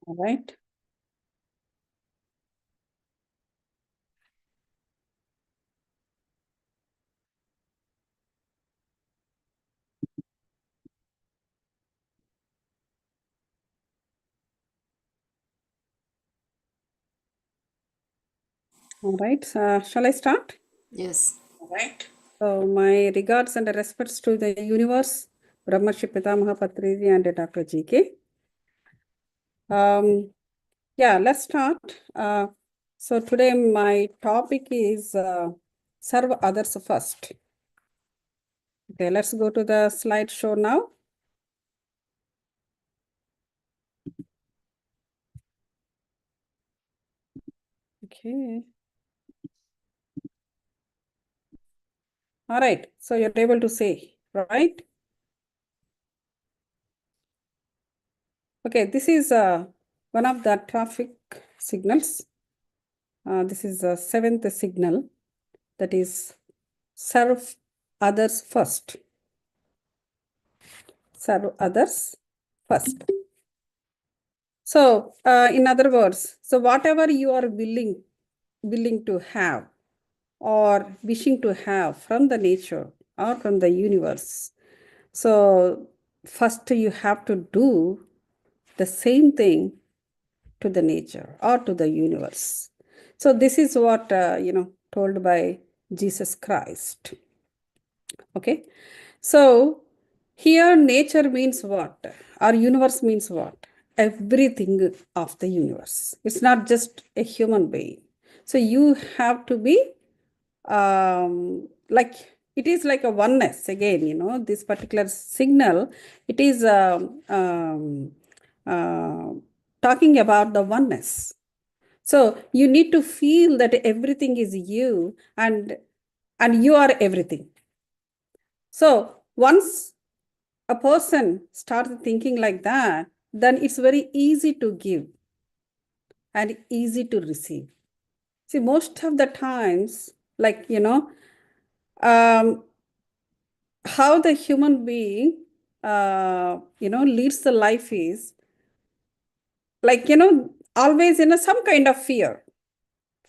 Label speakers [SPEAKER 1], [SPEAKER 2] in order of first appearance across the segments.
[SPEAKER 1] All right. All right. Shall I start?
[SPEAKER 2] Yes.
[SPEAKER 1] All right. So my regards and respects to the universe, Brahmarshi Pitamaha Patriji and Dr. GK. Yeah, let's start. So today my topic is serve others first. Okay, let's go to the slideshow now. Okay. All right. So you're able to say, right? Okay, this is one of the traffic signals. This is the seventh signal, that is serve others first. Serve others first. So, in other words, so whatever you are willing to have or wishing to have from the nature or from the universe, so first you have to do the same thing to the nature or to the universe. So this is what told by Jesus Christ. Okay, so here nature means what? Or universe means what? Everything of the universe. It's not just a human being. So you have to be like, it is like a oneness again, this particular signal, it is uh, talking about the oneness. So you need to feel that everything is you, and you are everything. So once a person starts thinking like that, then it's very easy to give and easy to receive. See, most of the times, like, how the human being, leads the life is like, always in some kind of fear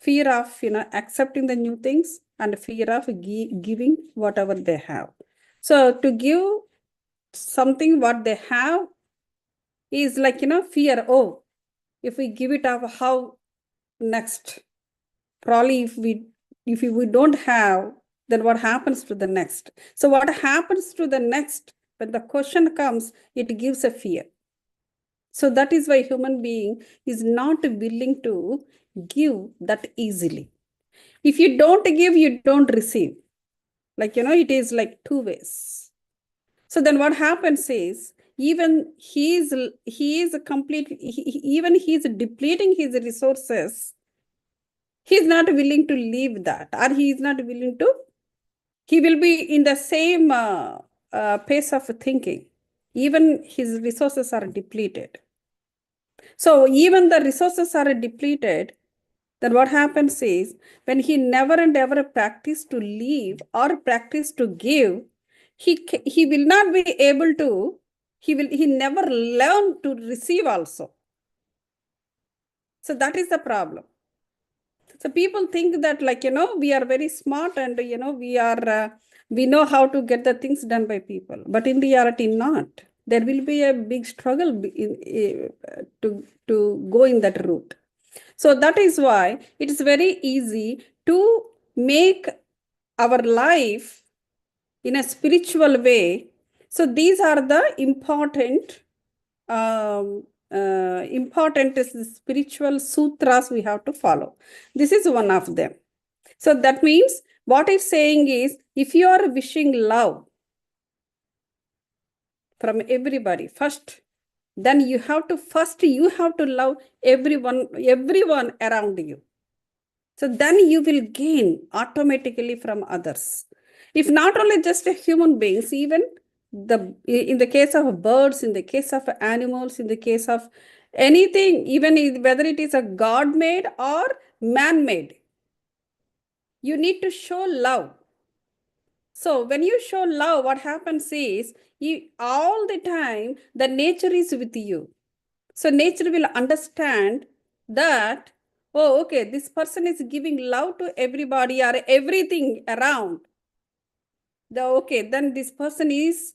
[SPEAKER 1] of, accepting the new things and fear of giving whatever they have. So to give something what they have is like, fear. Oh, if we give it up, how next? Probably if we don't have, then what happens to the next? So what happens to the next when the question comes, it gives a fear. So that is why human being is not willing to give that easily. If you don't give, you don't receive. Like, it is like two ways. So then what happens is, even he is complete, even he is depleting his resources, he is not willing to leave that, or he is not willing to, he will be in the same pace of thinking. Even his resources are depleted. So even the resources are depleted, then what happens is, when he never and ever practice to leave or practice to give, he will not be able to, he never learn to receive also. So that is the problem. So people think that, like, we are very smart, and, we know how to get the things done by people. But in reality, not. There will be a big struggle to go in that route. So that is why it is very easy to make our life in a spiritual way. So these are the important spiritual sutras we have to follow. This is one of them. So that means what it's saying is, if you are wishing love from everybody first, then you have to love everyone around you. So then you will gain automatically from others. If not only just human beings, even in the case of birds, in the case of animals, in the case of anything, even whether it is a God-made or man-made, you need to show love. So when you show love, what happens is, all the time the nature is with you. So nature will understand that, oh, okay, this person is giving love to everybody or everything around. Okay, then this person is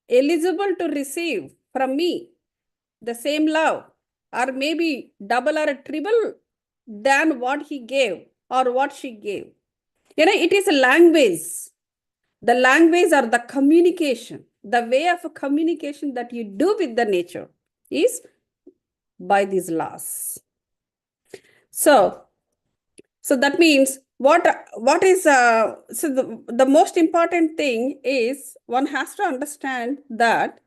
[SPEAKER 1] eligible to receive from me the same love, or maybe double or triple than what he gave or what she gave. It is a language. The language or the communication, the way of communication that you do with the nature is by these laws. So that means what is so the most important thing is one has to understand that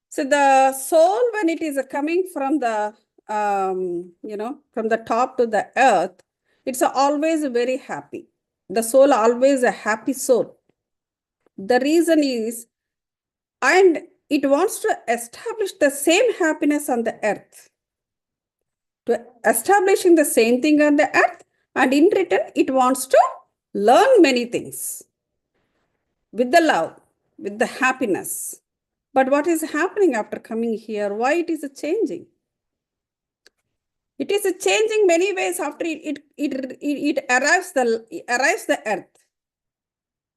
[SPEAKER 1] so the soul, when it is coming from the from the top to the earth, it's always very happy. The soul always a happy soul. The reason is, and it wants to establish the same happiness on the earth, to establishing the same thing on the earth, and in return it wants to learn many things with the love, with the happiness. But what is happening after coming here? Why it is changing? It is changing many ways after it arrives the earth.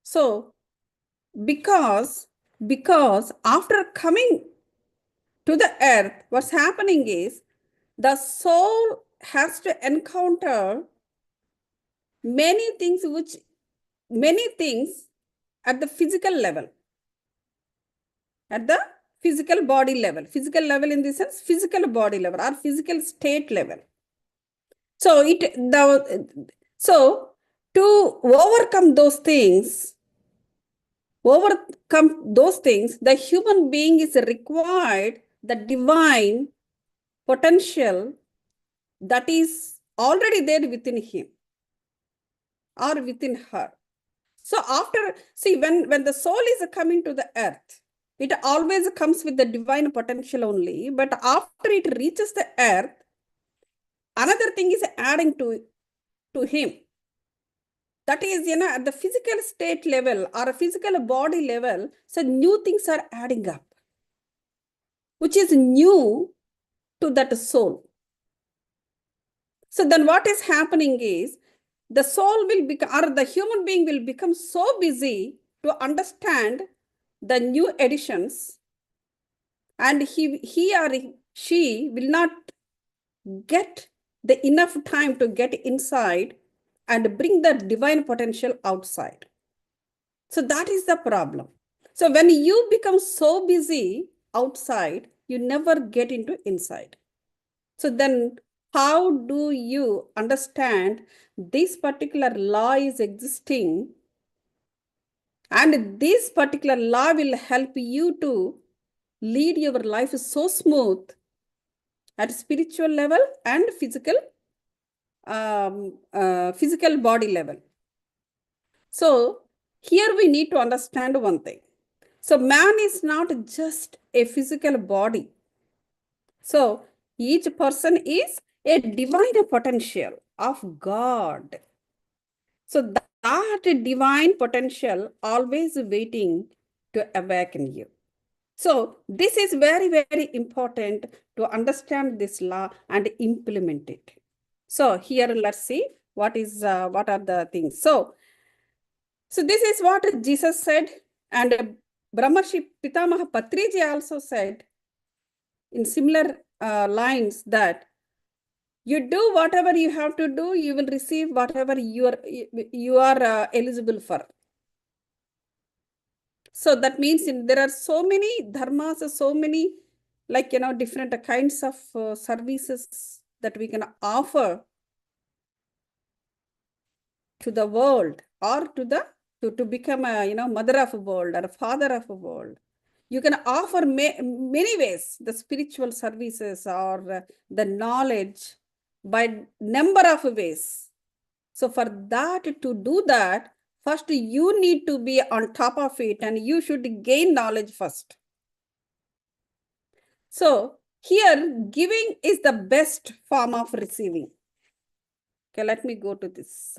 [SPEAKER 1] So because after coming to the earth, what's happening is the soul has to encounter many things at the physical level, at the physical body level. Physical level in the sense, physical body level or physical state level. So to overcome those things, the human being is required the divine potential that is already there within him or within her. So when the soul is coming to the earth, it always comes with the divine potential only. But after it reaches the earth, another thing is adding to him. That is, at the physical state level or a physical body level, so new things are adding up, which is new to that soul. So then what is happening is the soul will become, or the human being will become so busy to understand the new additions, and he or she will not get the enough time to get inside and bring the divine potential outside. So that is the problem. So when you become so busy outside, you never get into inside. So then how do you understand this particular law is existing, and this particular law will help you to lead your life so smooth at spiritual level and physical body level. So here we need to understand one thing. So man is not just a physical body. So each person is a divine potential of God. So that divine potential always waiting to awaken you. So this is very, very important to understand this law and implement it. So here let's see what are the things. So this is what Jesus said, and Brahmarshi Pitamaha Patriji also said in similar lines that you do whatever you have to do, you will receive whatever you are eligible for. So that means there are so many dharmas, so many different kinds of services that we can offer to the world, or to become a mother of a world or a father of a world. You can offer many ways the spiritual services or the knowledge by number of ways. So for that, to do that, first you need to be on top of it, and you should gain knowledge first. So here, giving is the best form of receiving. Okay, let me go to this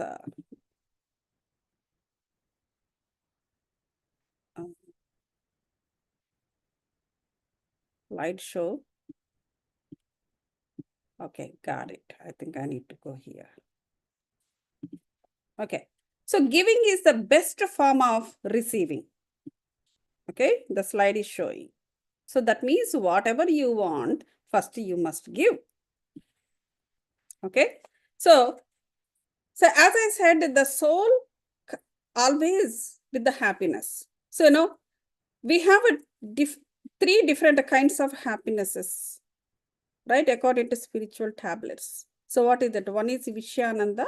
[SPEAKER 1] slide show. Okay, got it. I think I need to go here. Okay. So giving is the best form of receiving. Okay, the slide is showing. So that means whatever you want, first you must give. Okay. So as I said, the soul always with the happiness. So, we have three different kinds of happinesses, right? According to spiritual tablets. So what is that? One is Vishyananda,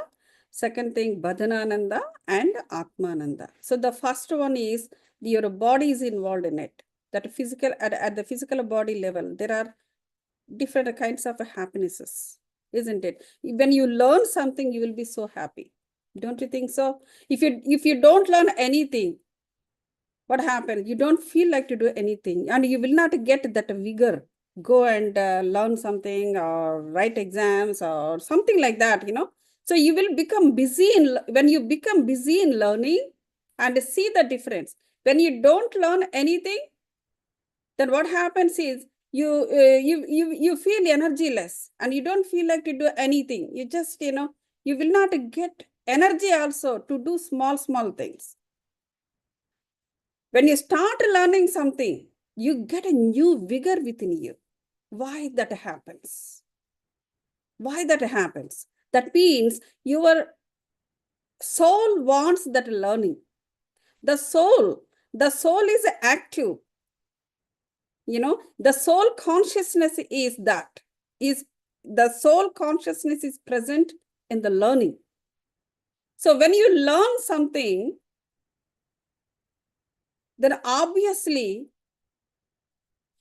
[SPEAKER 1] second thing Bhadanananda and Atmananda. So the first one is your body is involved in it. That physical at the physical body level, there are different kinds of happinesses, isn't it? When you learn something, you will be so happy. Don't you think so? If you don't learn anything, what happens? You don't feel like to do anything, and you will not get that vigor. Go and learn something or write exams or something like that. So you will become busy when you become busy in learning and see the difference. When you don't learn anything, then what happens is you feel energyless and you don't feel like to do anything. You just, you will not get energy also to do small things. When you start learning something, you get a new vigor within you. Why that happens? Why that happens? That means your soul wants that learning. The soul is active. The soul consciousness is the soul consciousness is present in the learning. So when you learn something, then obviously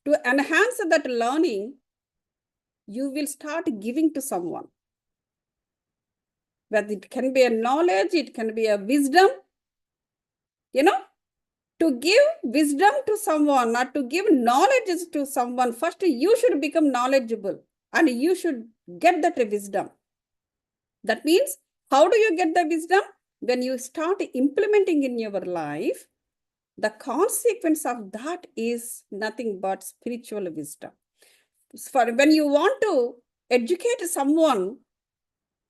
[SPEAKER 1] to enhance that learning, you will start giving to someone. Whether it can be a knowledge, it can be a wisdom, to give wisdom to someone or to give knowledge to someone, first you should become knowledgeable and you should get that wisdom. That means, how do you get the wisdom? When you start implementing in your life, the consequence of that is nothing but spiritual wisdom. For when you want to educate someone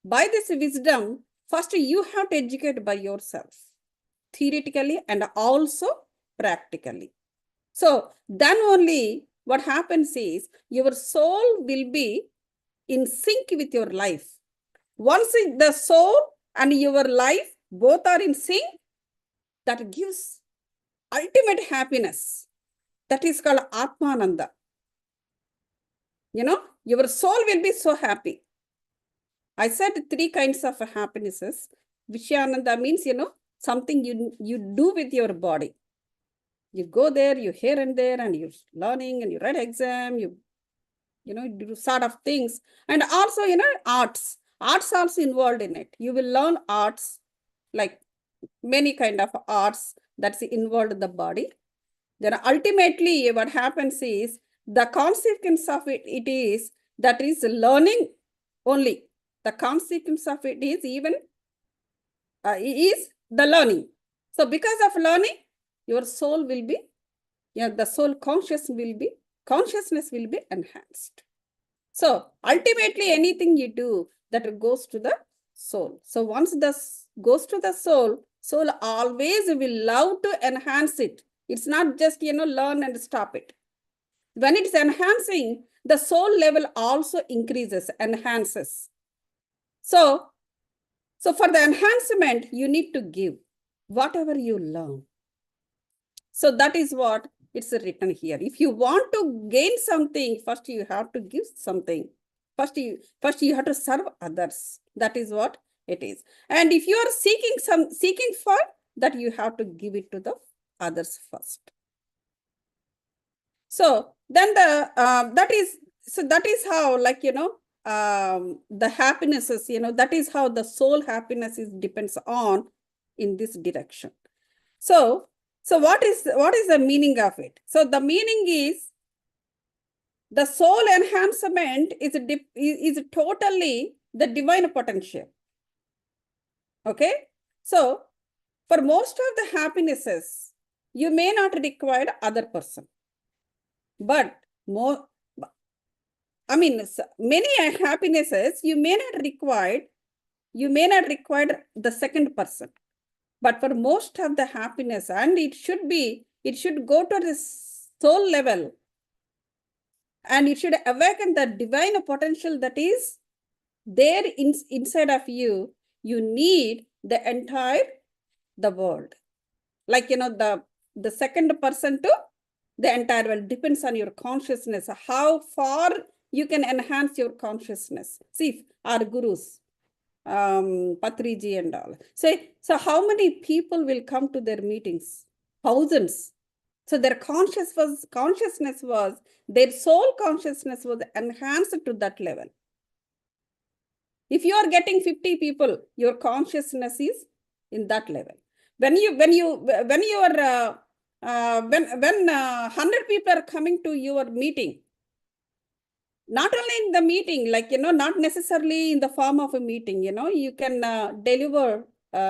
[SPEAKER 1] by this wisdom, first you have to educate by yourself, theoretically and also practically. So then only what happens is your soul will be in sync with your life. Once the soul and your life both are in sync, that gives ultimate happiness. That is called Atmananda. Your soul will be so happy. I said three kinds of happinesses. Vishyananda means, something you do with your body. You go there, you here and there, and you're learning and you write exam, you do sort of things. And also, arts. Arts also involved in it. You will learn arts, like many kind of arts that's involved in the body. Then ultimately what happens is the consequence of it is that is learning only. The consequence of it is even is the learning. So because of learning, your soul will be, the soul consciousness will be enhanced. So ultimately anything you do, that goes to the soul. So once this goes to the soul always will love to enhance it. It's not just, learn and stop it. When it's enhancing, the soul level also increases, enhances. So for the enhancement, you need to give whatever you learn. So that is what it's written here. If you want to gain something, first you have to give something. First you have to serve others. That is what it is. And if you are seeking for that, you have to give it to the others first. So then that is how, like, the happinesses, that is how the soul happiness depends on in this direction. So what is the meaning of it? So the meaning is the soul enhancement is totally the divine potential. Okay. So for most of the happinesses, you may not require other person, but I mean, many happinesses you may not require the second person, but for most of the happiness, and it should go to the soul level, and it should awaken the divine potential that is there inside of you. You need the entire the world, like the second person to the entire world depends on your consciousness, how far you can enhance your consciousness. See, our gurus, Patriji and all. So how many people will come to their meetings? Thousands. So their consciousness was, their soul consciousness was enhanced to that level. If you are getting 50 people, your consciousness is in that level. When you are when 100 people are coming to your meeting, not only in the meeting, like, not necessarily in the form of a meeting, you can deliver,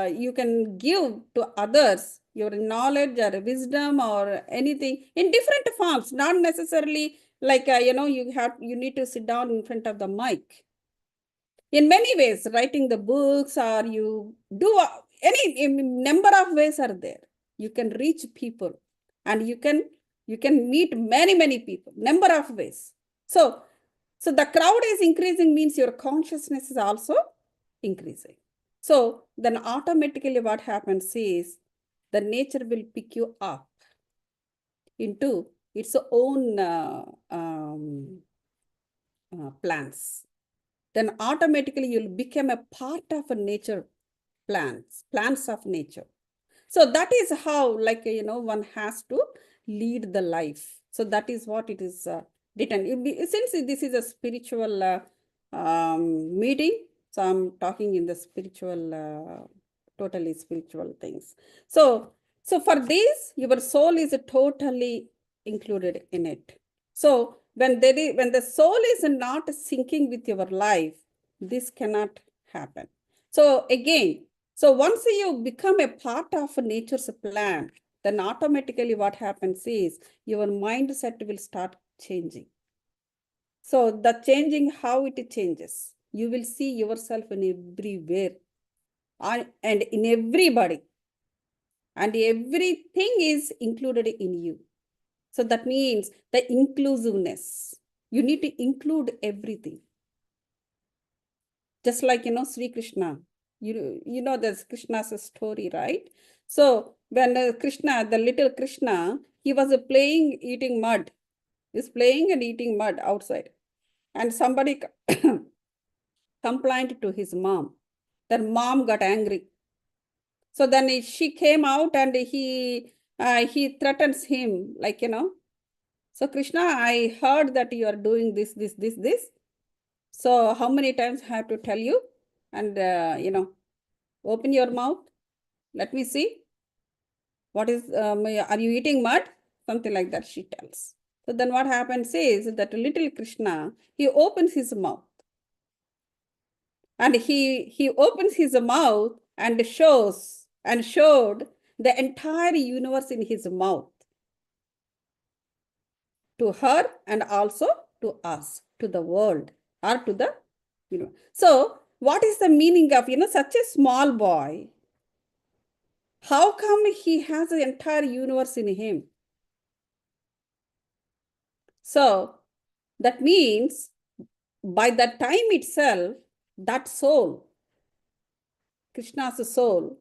[SPEAKER 1] you can give to others your knowledge or wisdom or anything in different forms, not necessarily like, you need to sit down in front of the mic. In many ways, writing the books, or you do any number of ways are there. You can reach people, and you can meet many people, number of ways. So the crowd is increasing means your consciousness is also increasing. So then automatically what happens is the nature will pick you up into its own plans. Then automatically you'll become a part of a nature plans of nature. So that is how, like, one has to lead the life. So that is what it is written. Since this is a spiritual meeting, so I'm talking in the spiritual, totally spiritual things. So for this, your soul is totally included in it. So when the soul is not syncing with your life, this cannot happen. So again, so once you become a part of nature's plan, then automatically what happens is your mindset will start changing. So the changing, how it changes, you will see yourself in everywhere and in everybody, and everything is included in you. So that means the inclusiveness. You need to include everything. Just like, Sri Krishna, you know there's Krishna's story, right? So when Krishna, the little Krishna, he was playing, eating mud. He's playing and eating mud outside. And somebody complained to his mom. Then mom got angry. So then she came out and he threatens him, like, so Krishna, I heard that you are doing this. So how many times I have to tell you? And, open your mouth. Let me see. What is, are you eating mud? Something like that, she tells. So then what happens is that little Krishna, he opens his mouth. And he opens his mouth and showed the entire universe in his mouth to her and also to us, to the world, or to the, So what is the meaning of, such a small boy? How come he has the entire universe in him? So that means by that time itself, that soul, Krishna's soul,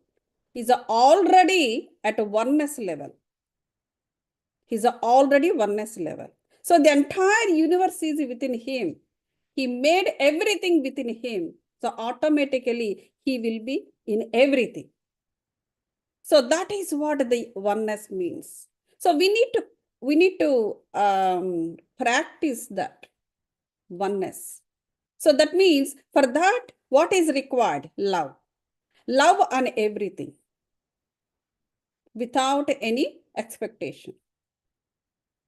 [SPEAKER 1] is already at a oneness level. He's already oneness level. So the entire universe is within him. He made everything within him. So automatically he will be in everything. So that is what the oneness means. So we need to practice that oneness. So that means for that, what is required? Love. Love on everything without any expectation.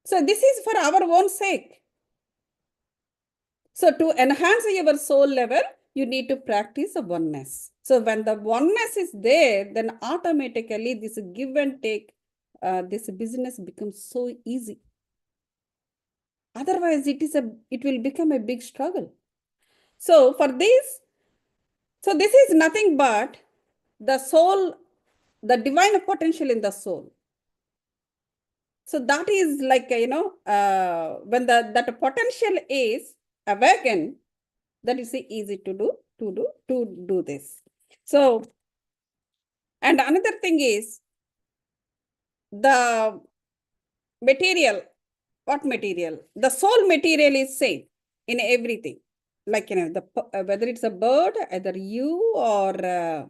[SPEAKER 1] So this is for our own sake. So to enhance your soul level, you need to practice the oneness. So when the oneness is there, then automatically this give and take, this business becomes so easy. Otherwise, it will become a big struggle. So for this, so this is nothing but the soul, the divine potential in the soul. So that is like, when that potential is awakened, that is easy to do this. So, and another thing is the material. What material? The soul material is same in everything. Like, whether it's a bird, either you or uh,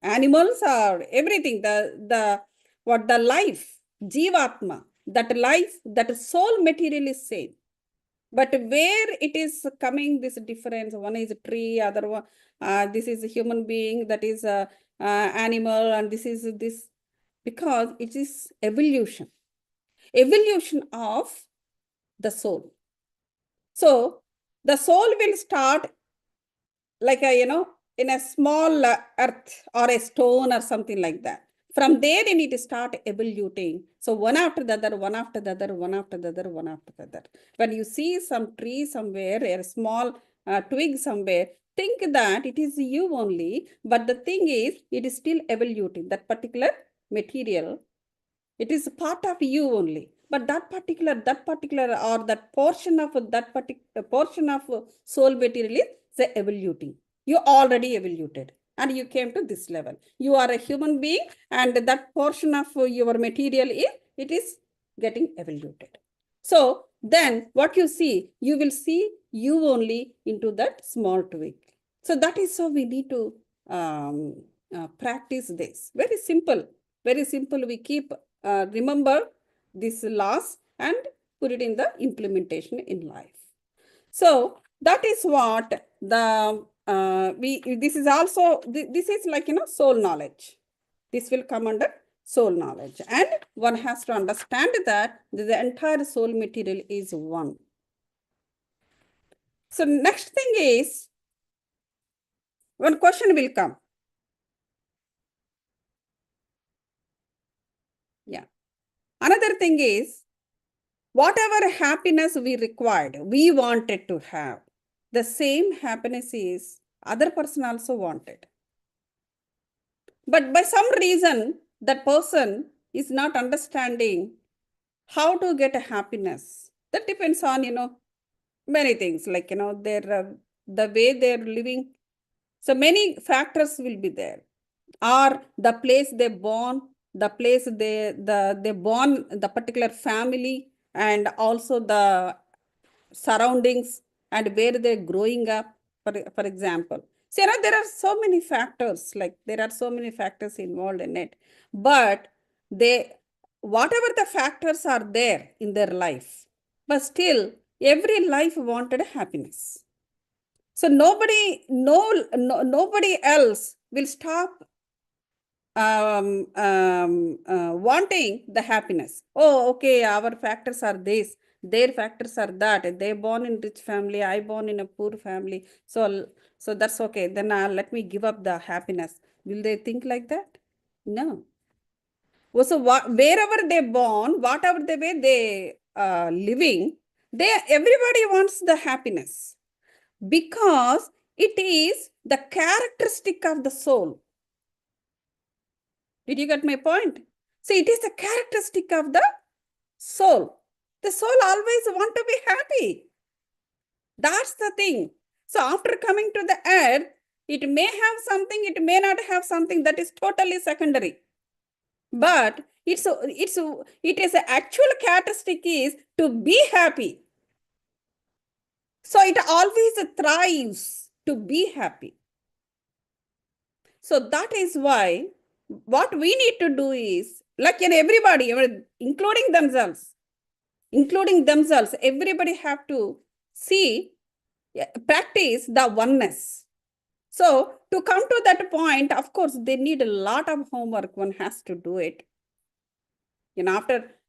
[SPEAKER 1] animals or everything, the life, Jivatma, that life, that soul material is same. But where it is coming, this difference, one is a tree, other one, this is a human being, that is a animal, and this is this, because it is evolution of the soul. So the soul will start like in a small earth or a stone or something like that. From there, you need to start evoluting. So one after the other, one after the other, one after the other, one after the other. When you see some tree somewhere, a small twig somewhere, think that it is you only. But the thing is, it is still evoluting. That particular material, it is part of you only. But that particular or that portion of that particular portion of soul material is say evoluting. You already evoluted and you came to this level. You are a human being, and that portion of your material is, it is getting evoluted. So then what you see, you will see you only into that small twig. So that is how we need to practice this. Very simple, very simple. We keep remember these laws and put it in the implementation in life. So that is what the this is also this is like soul knowledge. This will come under soul knowledge, and one has to understand that the entire soul material is one. So next thing is, one question will come. Yeah. Another thing is, whatever happiness we required, we wanted to have, the same happiness is other person also wanted. But by some reason, that person is not understanding how to get a happiness. That depends on, many things, like, their, the way they're living. So many factors will be there. Or the place they born, the place they born, the particular family, and also the surroundings and where they're growing up, for example. So, there are so many factors, like there are so many factors involved in it. But whatever the factors are there in their life, but still, every life wanted happiness. So nobody else will stop wanting the happiness. Oh, okay, our factors are this, their factors are that. They born in rich family, I born in a poor family. So that's okay. Then let me give up the happiness. Will they think like that? No. So wherever they born, whatever the way they living, everybody wants the happiness, because it is the characteristic of the soul. Did you get my point? See, it is the characteristic of the soul. The soul always want to be happy. That's the thing. So after coming to the earth, it may have something, it may not have something, that is totally secondary. But it is an actual characteristic is to be happy. So it always thrives to be happy. So that is why what we need to do is, like everybody, including themselves, everybody have to practice the oneness. So to come to that point, of course, they need a lot of homework. One has to do it.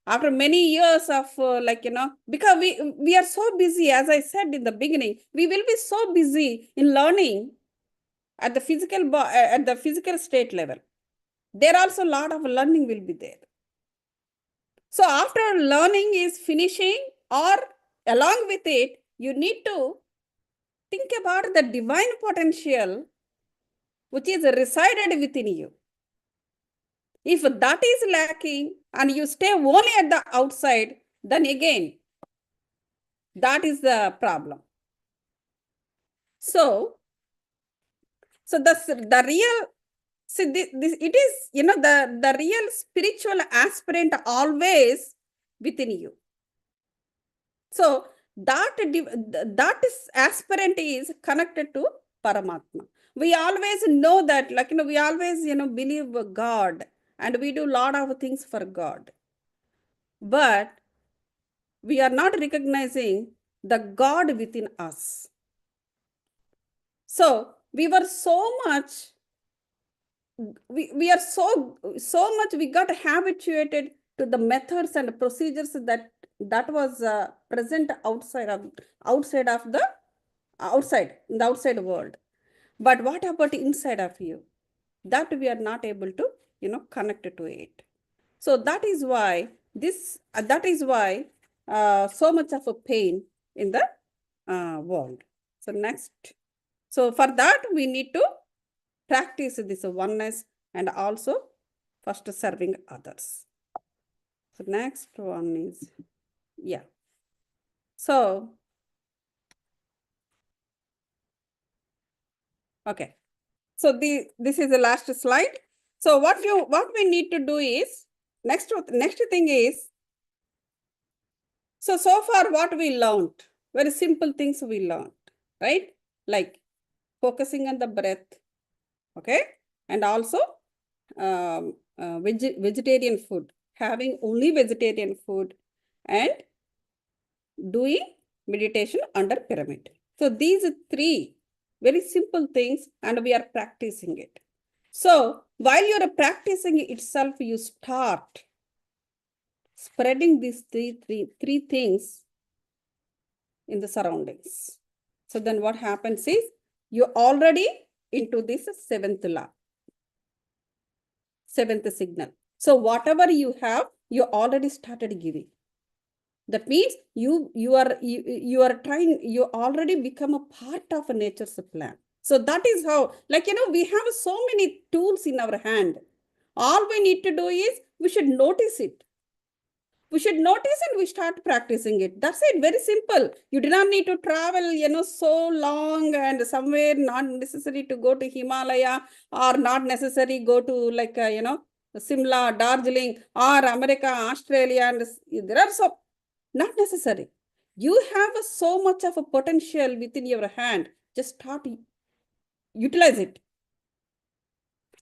[SPEAKER 1] After many years of because we are so busy, as I said in the beginning, we will be so busy in learning at the physical state level. There also a lot of learning will be there. So after learning is finishing, or along with it, you need to think about the divine potential which is resided within you. If that is lacking and you stay only at the outside, then again, that is the problem. So the real, see, this it is, the real spiritual aspirant always within you. So that is aspirant is connected to Paramatma. We always know that, we always, believe God, and we do a lot of things for God. But we are not recognizing the God within us. So we were so much, we are so much, we got habituated to the methods and procedures that was present outside of the outside world. But what about inside of you? That we are not able to, connect to it. So that is why so much of a pain in the world. So next, so for that we need to practice this oneness and also first serving others. So next one is, yeah. So, okay. So this is the last slide. So what we need to do is, next thing is, so far what we learned, very simple things we learned, right? Like focusing on the breath, okay? And also vegetarian food, having only vegetarian food, and doing meditation under pyramid. So these three very simple things, and we are practicing it. So while you are practicing itself, you start spreading these three things in the surroundings. So then what happens is, you already into this seventh law, seventh signal. So whatever you have, you already started giving. That means you are trying, you already become a part of a nature's plan. So that is how, we have so many tools in our hand. All we need to do is, we should notice it. We should notice and we start practicing it. That's it. Very simple. You do not need to travel, so long and somewhere, not necessary to go to Himalaya, or not necessary go to Simla, Darjeeling, or America, Australia, and there are so, not necessary. You have so much of a potential within your hand. Just start, utilize it,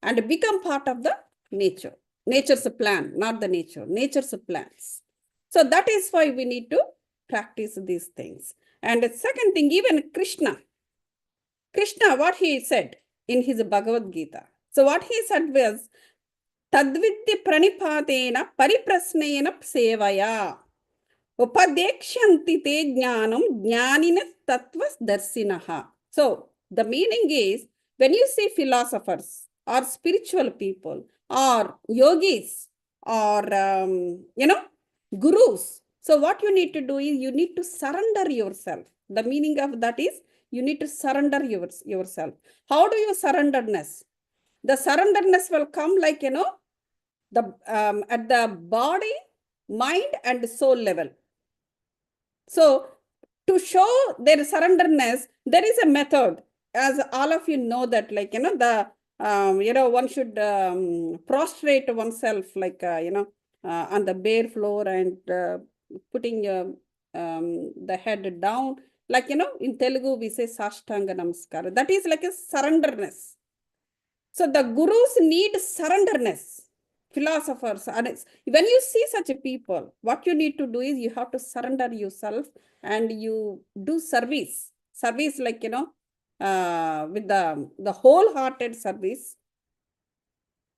[SPEAKER 1] and become part of the nature. Nature's plan, not the nature, nature's plans. So that is why we need to practice these things. And the second thing, even Krishna, what he said in his Bhagavad Gita. So what he said was, Tadvidya pranipatena pariprasnena sevaya upadekshyanti te jnanam jnanina tattvas darsinaha. So the meaning is, when you see philosophers or spiritual people or yogis or gurus, so what you need to do is, you need to surrender yourself. The meaning of that is, you need to surrender yourself. How do you surrenderness? The surrenderness will come the at the body, mind, and soul level. So to show their surrenderness, there is a method, as all of you know that, one should prostrate oneself, on the bare floor, and putting the head down. In Telugu, we say Sashtanga Namaskara. That is like a surrenderness. So the gurus need surrenderness. Philosophers, and when you see such a people, what you need to do is, you have to surrender yourself, and you do service, with the wholehearted service,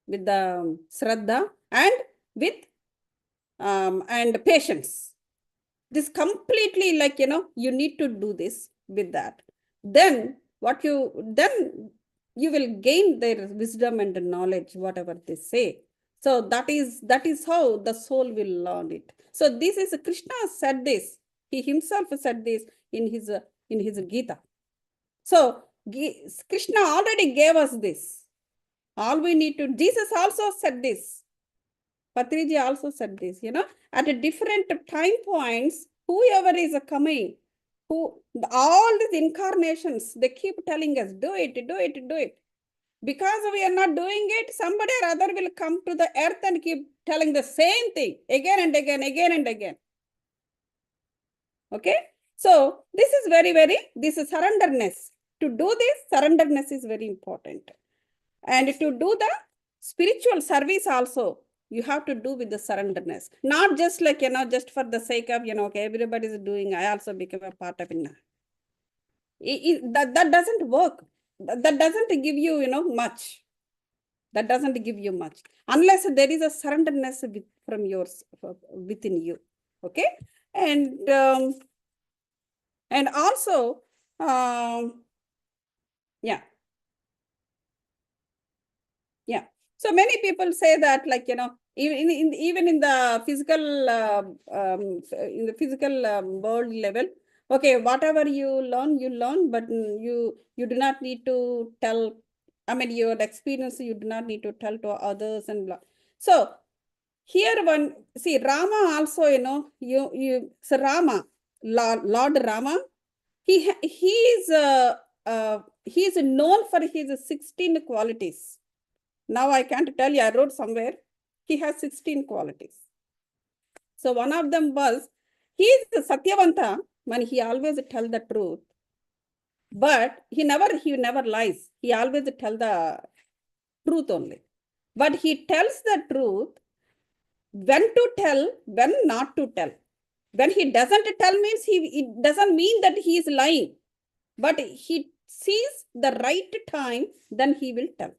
[SPEAKER 1] with the shraddha, and with and patience. This completely, you need to do this with that. Then you will gain their wisdom and knowledge, whatever they say. So that is how the soul will learn it. So this is Krishna said this. He himself said this in his Gita. So Krishna already gave us this. All we need to, Jesus also said this. Patriji also said this, at a different time points, whoever is coming, all these incarnations, they keep telling us, do it, do it, do it. Because we are not doing it, somebody or other will come to the earth and keep telling the same thing again and again, again and again. Okay? So this is this is surrenderness. To do this, surrenderness is very important. And to do the spiritual service also, you have to do with the surrenderness. Not just like, just for the sake of, okay, everybody is doing, I also become a part of it. That doesn't work. That doesn't give you, much. That doesn't give you much. Unless there is a surrenderness from yours, within you. Okay? And also, yeah. Yeah. So many people say that, like, even in the physical, world level, okay, whatever you learn, but you do not need to tell. I mean, your experience, you do not need to tell to others and blah. So here see, Rama also, so Rama, Lord Rama, he is known for his 16 qualities. Now I can't tell you, I wrote somewhere. He has 16 qualities. So one of them was, he is Satyavanta, when he always tell the truth. But he never lies. He always tell the truth only. But he tells the truth when to tell, when not to tell. When he doesn't tell means it doesn't mean that he is lying. But he sees the right time, then he will tell.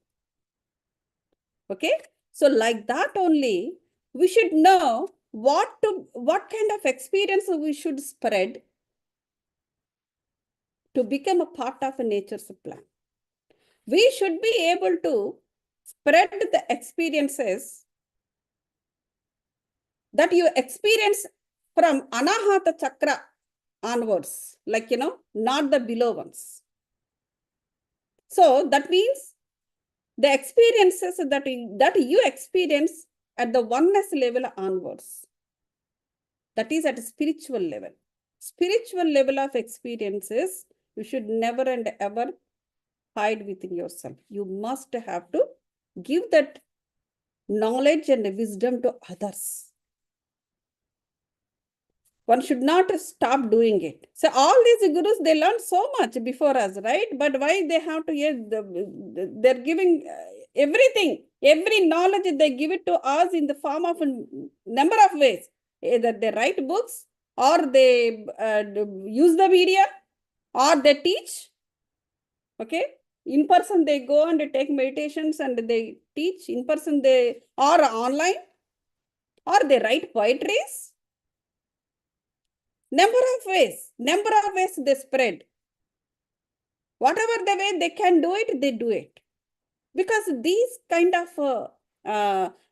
[SPEAKER 1] Okay, so like that only, we should know what kind of experience we should spread to become a part of a nature's plan. We should be able to spread the experiences that you experience from Anahata Chakra onwards, like, not the below ones. So that means the experiences that you experience at the oneness level onwards. That is at a spiritual level. Spiritual level of experiences, you should never and ever hide within yourself. You must have to give that knowledge and wisdom to others. One should not stop doing it. So all these gurus, they learned so much before us, right? But why they have to, they're giving everything, every knowledge, they give it to us in the form of a number of ways. Either they write books, or they use the media, or they teach. Okay, in person they go and take meditations and they teach. In person they, or online, or they write poetries. Number of ways they spread. Whatever the way they can do it, they do it. Because these kind of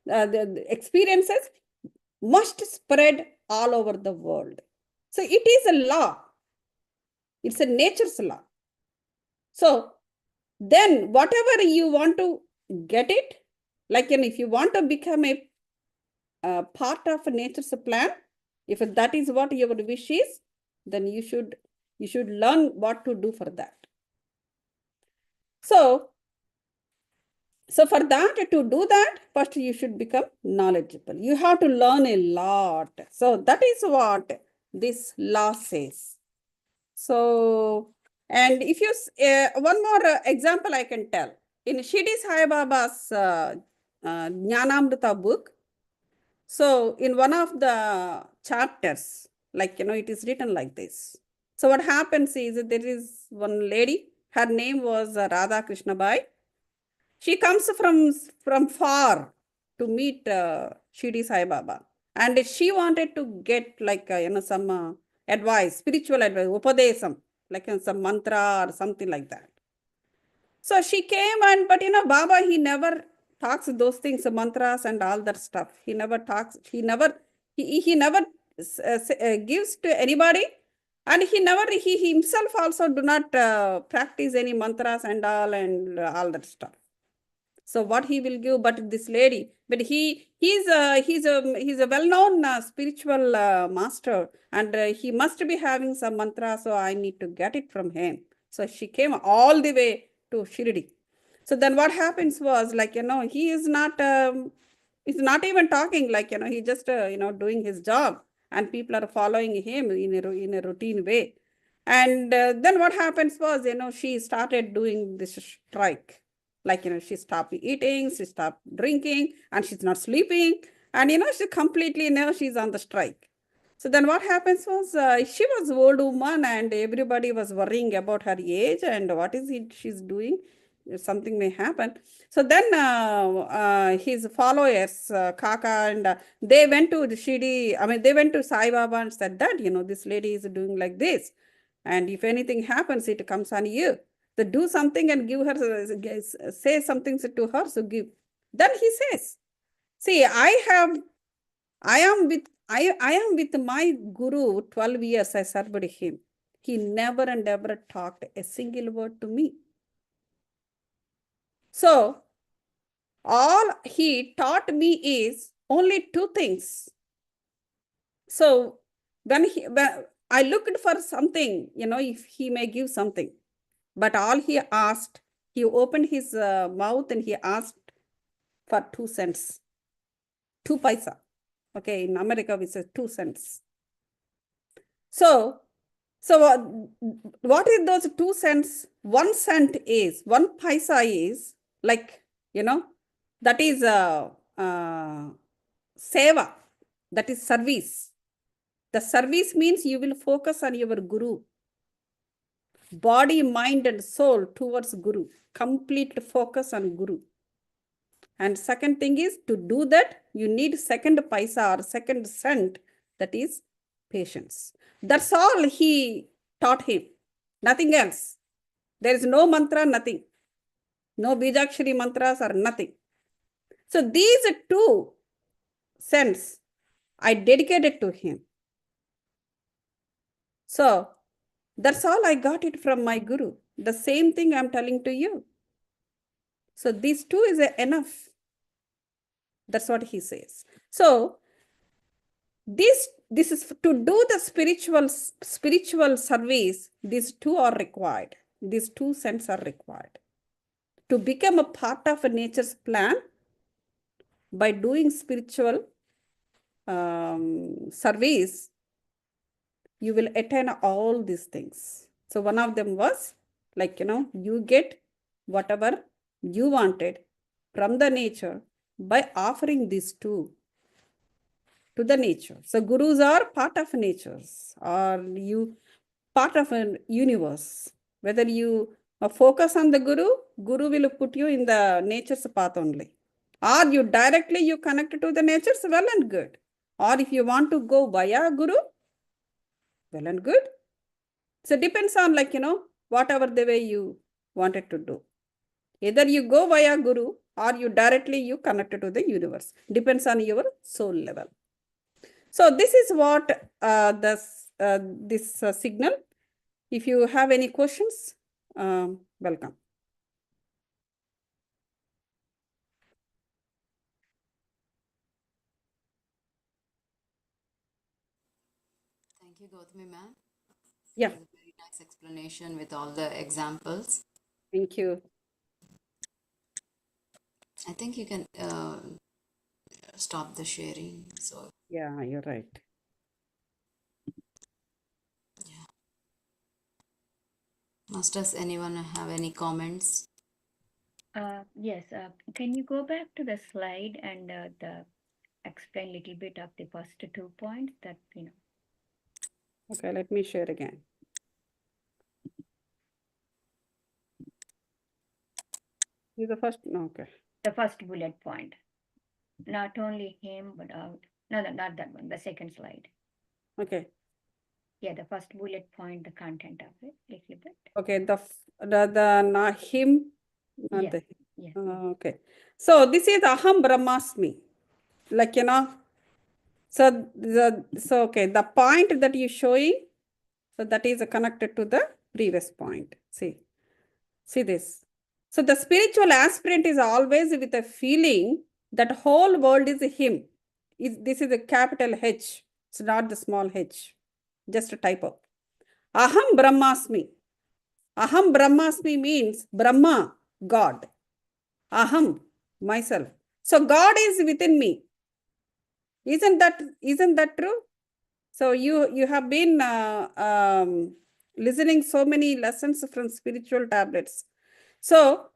[SPEAKER 1] the experiences must spread all over the world. So it is a law. It's a nature's law. So then whatever you want to get it, like, if you want to become a part of nature's plan, if that is what your wish is, then you should learn what to do for that. So for that, to do that, first you should become knowledgeable. You have to learn a lot. So that is what this law says. So, and if you, one more example I can tell. In Shirdi Sai Baba's Jnanamrita book, so in one of the chapters, like, it is written like this. So what happens is that there is one lady, her name was Radha Krishna Bai. She comes from far to meet Shirdi Sai Baba. And she wanted to get, like, some advice, spiritual advice, upadesam, like some mantra or something like that. So she came, but Baba, he never talks those things, mantras and all that stuff. He never talks, he never gives to anybody. And he himself also do not practice any mantras and all that stuff. So what he will give, but this lady, but he's a well-known spiritual master, and he must be having some mantra. So I need to get it from him. So she came all the way to Shirdi. So then what happens was, like, he is not, he's not even talking, like, he just, doing his job, and people are following him in a routine way. And then what happens was, she started doing this strike. Like, she stopped eating, she stopped drinking, and she's not sleeping. And, she completely, she's on the strike. So then what happens was, she was an old woman, and everybody was worrying about her age and what is it she's doing. Something may happen. So then his followers, Kaka, and they went to the Shidi, they went to Sai Baba and said that, this lady is doing like this. And if anything happens, it comes on you. So do something and give her, say something to her, so give. Then he says, see, I am with my guru 12 years, I served him. He never and ever talked a single word to me. So all he taught me is only two things. So when I looked for something, if he may give something, but all he asked, he opened his mouth and he asked for 2 cents, 2 paisa. Okay, in America we say 2 cents. So what is those 2 cents? 1 cent is, 1 paisa is like, that is seva, that is service. The service means you will focus on your guru. Body, mind, and soul towards guru. Complete focus on guru. And second thing is, to do that, you need second paisa or second cent, that is patience. That's all he taught him. Nothing else. There is no mantra, nothing. No Bijakshari mantras or nothing. So these 2 cents I dedicated to him. So that's all I got it from my guru. The same thing I'm telling to you. So these 2 is enough. That's what he says. So this is to do the spiritual service. These 2 are required. These 2 cents are required to become a part of a nature's plan. By doing spiritual service, you will attain all these things. So one of them was, like, you get whatever you wanted from the nature by offering these 2 to the nature. So gurus are part of natures, or you part of a universe. Whether you focus on the guru will put you in the nature's path only. Or you directly connect to the natures, well and good. Or if you want to go via guru, well and good. So depends on, like, whatever the way you wanted to do. Either you go via guru or you directly connect to the universe. Depends on your soul level. So this is what this signal. If you have any questions, welcome.
[SPEAKER 2] Thank you, Gautami ma'am.
[SPEAKER 1] Yeah.
[SPEAKER 2] It was a very nice explanation with all the examples.
[SPEAKER 1] Thank you.
[SPEAKER 2] I think you can stop the sharing. So
[SPEAKER 1] yeah, you're right.
[SPEAKER 2] yeah. Masters, anyone have any comments?
[SPEAKER 3] Yes, can you go back to the slide and explain a little bit of the first 2 points that,
[SPEAKER 1] Okay, let me share again. This is the first, no, okay.
[SPEAKER 3] The first bullet point. Not only him, but no, not that one, the second slide.
[SPEAKER 1] Okay.
[SPEAKER 3] Yeah, the first bullet point, the content of it, little bit.
[SPEAKER 1] Okay, the not him, not
[SPEAKER 3] Yeah,
[SPEAKER 1] the
[SPEAKER 3] yeah.
[SPEAKER 1] okay. So this is Aham Brahmasmi. Like, so okay, the point that you're showing, so that is connected to the previous point. See this. So the spiritual aspirant is always with a feeling that whole world is him. This is a capital H. It's not the small h. Just a typo. Aham Brahmasmi. Aham Brahmasmi means Brahma, God. Aham, myself. So God is within me. Isn't that true? So you have been listening so many lessons from spiritual tablets. So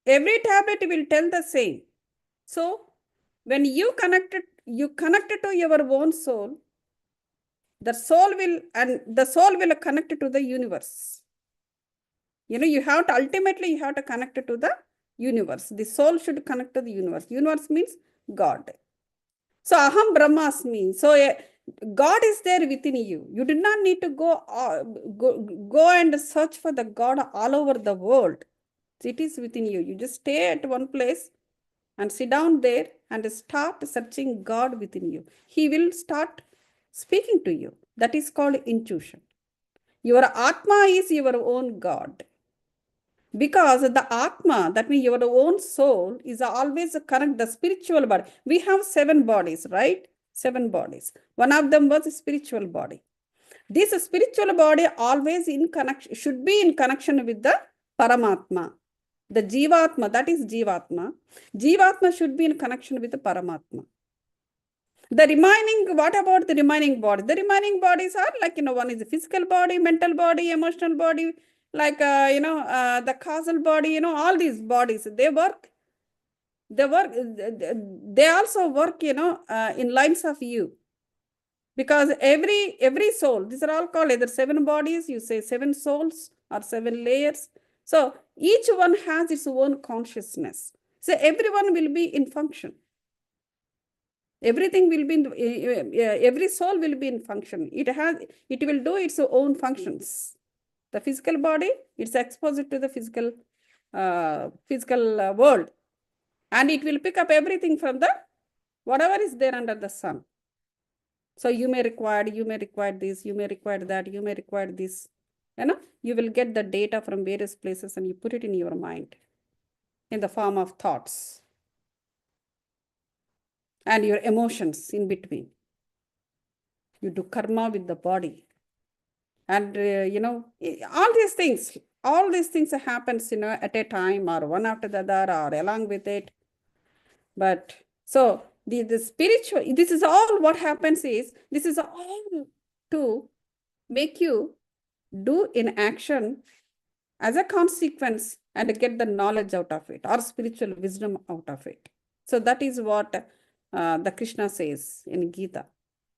[SPEAKER 1] every tablet will tell the same. So when you connect to your own soul, the soul will connect to the universe. You have to ultimately connect to the universe. The soul should connect to the universe. Universe means God. So Aham Brahmasmi. So God is there within you. You do not need to go and search for the God all over the world. It is within you. You just stay at one place and sit down there and start searching God within you. He will start speaking to you. That is called intuition. Your Atma is your own God. Because the Atma, that means your own soul, is always connect the spiritual body. We have 7 bodies, right? 7 bodies. One of them was a spiritual body. This spiritual body always in connection, should be in connection with the Paramatma. The Jivatma, that is Jivatma. Jivatma should be in connection with the Paramatma. The remaining, what about the remaining body? The remaining bodies are like, one is the physical body, mental body, emotional body, like, the causal body, all these bodies, they also work, in lines of you. Because every soul, these are all called either 7 bodies, you say 7 souls or 7 layers. So each one has its own consciousness. So everyone will be in function. Everything will be every soul will be in function. It will do its own functions. The physical body, it's exposed to the physical world, and it will pick up everything from the whatever is there under the sun. So you may require this, you may require that, you may require this. You will get the data from various places and you put it in your mind in the form of thoughts and your emotions in between. You do karma with the body. And, all these things happens, at a time or one after the other or along with it. But so the spiritual, this is all what happens is, this is all to make you do in action as a consequence and get the knowledge out of it or spiritual wisdom out of it. So that is what the Krishna says in Gita.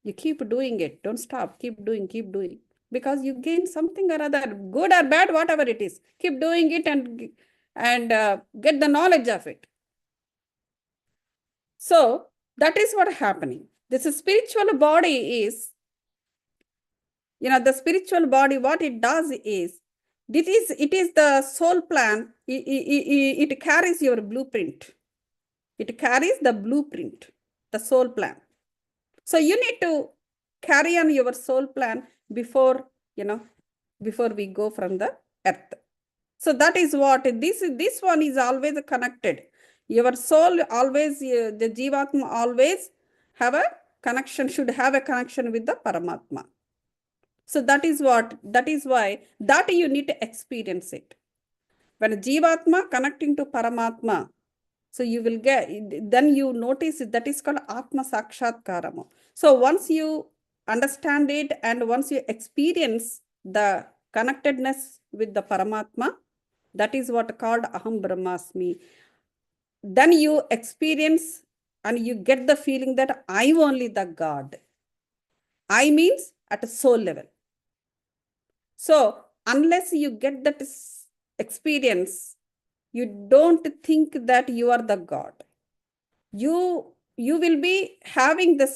[SPEAKER 1] You keep doing it. Don't stop. Keep doing. Because you gain something or other, good or bad, whatever it is. Keep doing it and get the knowledge of it. So that is what is happening. This spiritual body is, the spiritual body, what it does is, it is the soul plan. It carries your blueprint. It carries the blueprint, the soul plan. So you need to carry on your soul plan before we go from the earth. So that is what this one is always connected. Your soul always, the Jivatma always should have a connection with the Paramatma. So that is why that you need to experience it. When Jivatma connecting to Paramatma, so you will then you notice that is called Atma Sakshatkaram. So once you understand it and once you experience the connectedness with the Paramatma, that is what called Aham Brahmasmi. Then you experience and you get the feeling that I only the God. I means at a soul level. So unless you get that experience, you don't think that you are the God. You will be having the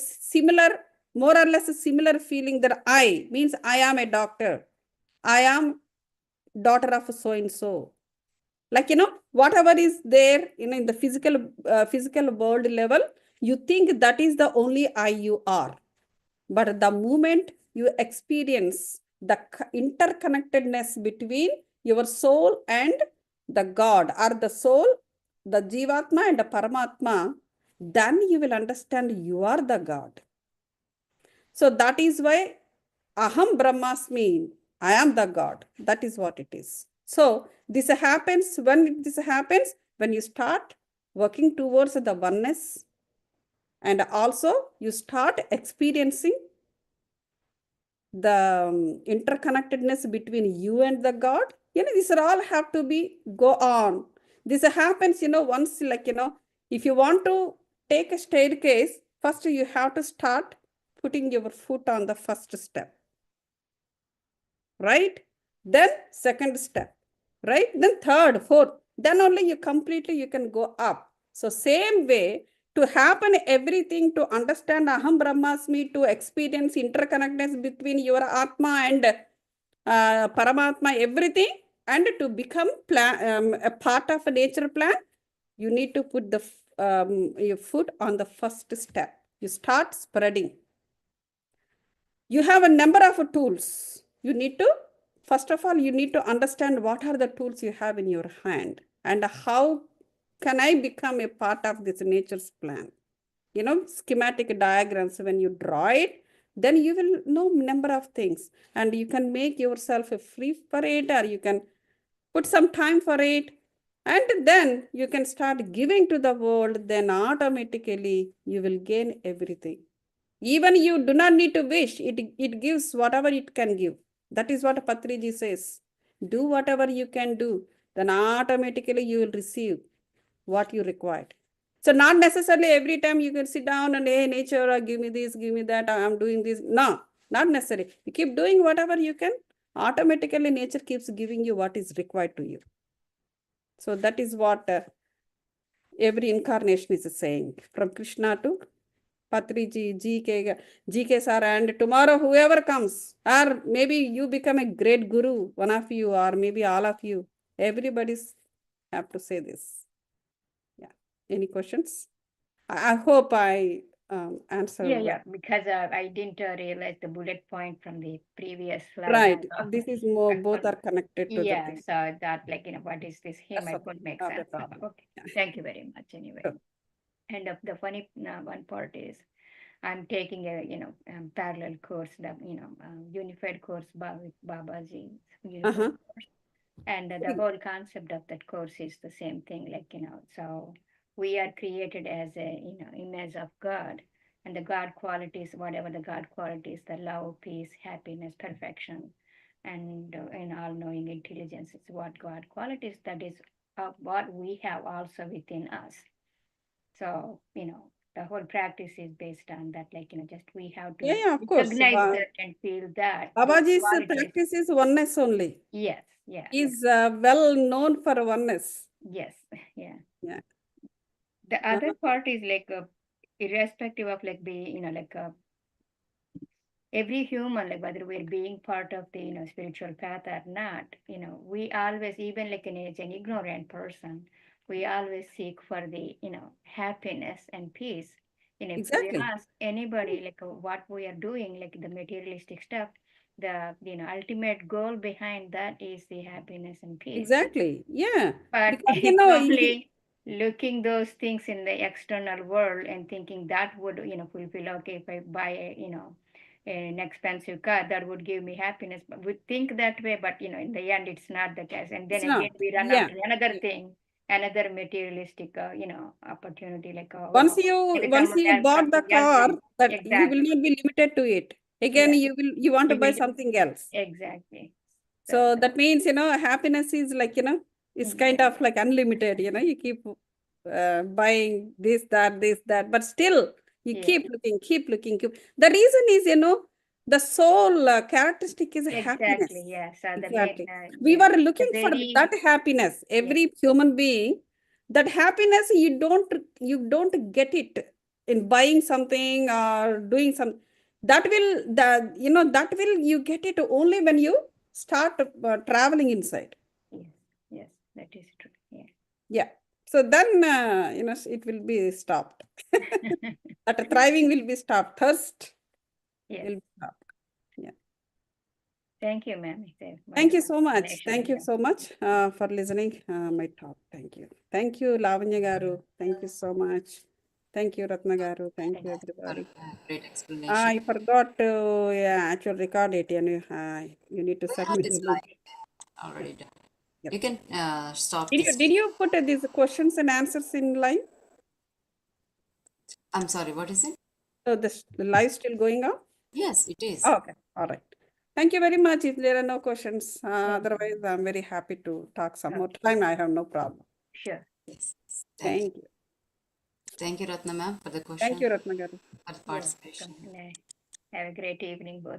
[SPEAKER 1] more or less a similar feeling that I means I am a doctor. I am daughter of so and so. Like, whatever is there, in the physical world level, you think that is the only I you are. But the moment you experience the interconnectedness between your soul and the God, or the soul, the Jivatma and the Paramatma, then you will understand you are the God. So that is why Aham Brahmasmi, I am the God. That is what it is. So this happens when you start working towards the oneness, and also you start experiencing the interconnectedness between you and the God. These are all have to be go on. This happens, once, like, if you want to take a staircase, first you have to start putting your foot on the first step, right? Then second step, right? Then third, fourth, then only you can go up. So same way, to happen everything, to understand Aham Brahmasmi, to experience interconnectedness between your Atma and Paramatma, everything, and to become a part of a nature plan, you need to put your foot on the first step. You start spreading. You have a number of tools. First of all, you need to understand what are the tools you have in your hand, and how can I become a part of this nature's plan. Schematic diagrams, when you draw it, then you will know number of things, and you can make yourself free for it, or you can put some time for it, and then you can start giving to the world. Then automatically you will gain everything. Even you do not need to wish, it gives whatever it can give. That is what Patriji says. Do whatever you can do, then automatically you will receive what you required. So not necessarily every time you can sit down and, hey, nature, give me this, give me that, I am doing this. No, not necessary. You keep doing whatever you can, automatically nature keeps giving you what is required to you. So that is what every incarnation is saying, from Krishna to Patriji, GK sir, and tomorrow whoever comes, or maybe you become a great guru, one of you, or maybe all of you, everybody's have to say this. Yeah. Any questions? I hope I answered well.
[SPEAKER 3] Yeah, because I didn't realize the bullet point from the previous slide.
[SPEAKER 1] Right. This is more, both are connected to the
[SPEAKER 3] Yeah,
[SPEAKER 1] thing.
[SPEAKER 3] so that, like, what is this him?
[SPEAKER 1] That's
[SPEAKER 3] I
[SPEAKER 1] okay.
[SPEAKER 3] could make
[SPEAKER 1] Not a
[SPEAKER 3] sense.
[SPEAKER 1] problem.
[SPEAKER 3] Okay,
[SPEAKER 1] Yeah.
[SPEAKER 3] thank you very much. Anyway,
[SPEAKER 1] Sure.
[SPEAKER 3] and the funny one part is, I'm taking a parallel course, that unified course with Babaji, unified
[SPEAKER 1] Uh-huh.
[SPEAKER 3] course, and the whole concept of that course is the same thing. Like, so we are created as a image of God, and the God qualities, whatever the God qualities, the love, peace, happiness, perfection, and all-knowing intelligence, is what God qualities. That is what we have also within us. So, the whole practice is based on that, like, just we have to
[SPEAKER 1] Yeah, of course.
[SPEAKER 3] recognize that and feel that
[SPEAKER 1] Babaji's
[SPEAKER 3] qualities.
[SPEAKER 1] practice is oneness only.
[SPEAKER 3] Yes, yeah.
[SPEAKER 1] He's well known for oneness.
[SPEAKER 3] Yes, yeah.
[SPEAKER 1] Yeah.
[SPEAKER 3] The other part is like, irrespective of like like every human, like whether we're being part of the spiritual path or not, we always, even like an ignorant person, we always seek for the happiness and peace. If we
[SPEAKER 1] Exactly.
[SPEAKER 3] ask anybody like what we are doing, like the materialistic stuff, the ultimate goal behind that is the happiness and peace.
[SPEAKER 1] Exactly. Yeah.
[SPEAKER 3] But
[SPEAKER 1] Because
[SPEAKER 3] if only looking those things in the external world and thinking that would fulfill, okay, if I buy an expensive car, that would give me happiness. But we think that way, but in the end it's not the case, and then
[SPEAKER 1] it's
[SPEAKER 3] again
[SPEAKER 1] not.
[SPEAKER 3] we run
[SPEAKER 1] Yeah.
[SPEAKER 3] after another thing, another materialistic opportunity, like
[SPEAKER 1] Once
[SPEAKER 3] maybe
[SPEAKER 1] once
[SPEAKER 3] someone
[SPEAKER 1] you
[SPEAKER 3] else,
[SPEAKER 1] bought the
[SPEAKER 3] something else
[SPEAKER 1] car,
[SPEAKER 3] will.
[SPEAKER 1] that you will
[SPEAKER 3] Exactly.
[SPEAKER 1] not be limited to it. Again,
[SPEAKER 3] Yeah,
[SPEAKER 1] you want to
[SPEAKER 3] you
[SPEAKER 1] buy
[SPEAKER 3] will.
[SPEAKER 1] something else.
[SPEAKER 3] Exactly.
[SPEAKER 1] So that means, happiness is like, it's kind of like unlimited, you keep buying this, that, but still you
[SPEAKER 3] Yeah.
[SPEAKER 1] keep looking, keep looking. The reason is, the soul characteristic is happiness.
[SPEAKER 3] Exactly. Yeah. So the main,
[SPEAKER 1] Exactly. We were
[SPEAKER 3] the
[SPEAKER 1] looking for
[SPEAKER 3] very,
[SPEAKER 1] that happiness.
[SPEAKER 3] yeah.
[SPEAKER 1] Every human being, that happiness, you don't get it in buying something or doing some. That will you get it only when you start traveling inside.
[SPEAKER 3] Yes, yes, that is true.
[SPEAKER 1] Yeah. So then, it will be stopped. That thriving will be stopped. Thirst
[SPEAKER 3] Yes.
[SPEAKER 1] will be stopped. Yeah.
[SPEAKER 3] Thank you, ma'am. It's a
[SPEAKER 1] Thank you
[SPEAKER 3] wonderful
[SPEAKER 1] so much.
[SPEAKER 3] explanation.
[SPEAKER 1] Thank you
[SPEAKER 3] Yeah.
[SPEAKER 1] so much for listening my talk. Thank you. Thank you, Lavanya Garu. Thank you so much. Thank you, Ratna Garu. Thank you,
[SPEAKER 2] For
[SPEAKER 1] everybody.
[SPEAKER 2] great explanation.
[SPEAKER 1] I forgot to actually record it. And you need to submit
[SPEAKER 2] It's
[SPEAKER 1] the link.
[SPEAKER 2] already done.
[SPEAKER 1] Yep.
[SPEAKER 2] You can stop
[SPEAKER 1] Did
[SPEAKER 2] this.
[SPEAKER 1] you put these questions and answers in line?
[SPEAKER 2] I'm sorry, what is it?
[SPEAKER 1] So the live still going on?
[SPEAKER 2] Yes, it is.
[SPEAKER 1] Okay. All right. Thank you very much. If there are no questions,
[SPEAKER 3] you.
[SPEAKER 1] otherwise I'm very happy to talk some more
[SPEAKER 3] Okay.
[SPEAKER 1] time. I have no problem.
[SPEAKER 3] Sure.
[SPEAKER 2] Yes.
[SPEAKER 1] Thank you.
[SPEAKER 2] Thank you, Ratna ma'am, for the question,
[SPEAKER 1] Thank you, Ratna Garu.
[SPEAKER 2] for the
[SPEAKER 3] You're
[SPEAKER 2] participation.
[SPEAKER 3] welcome. Have a great evening, both.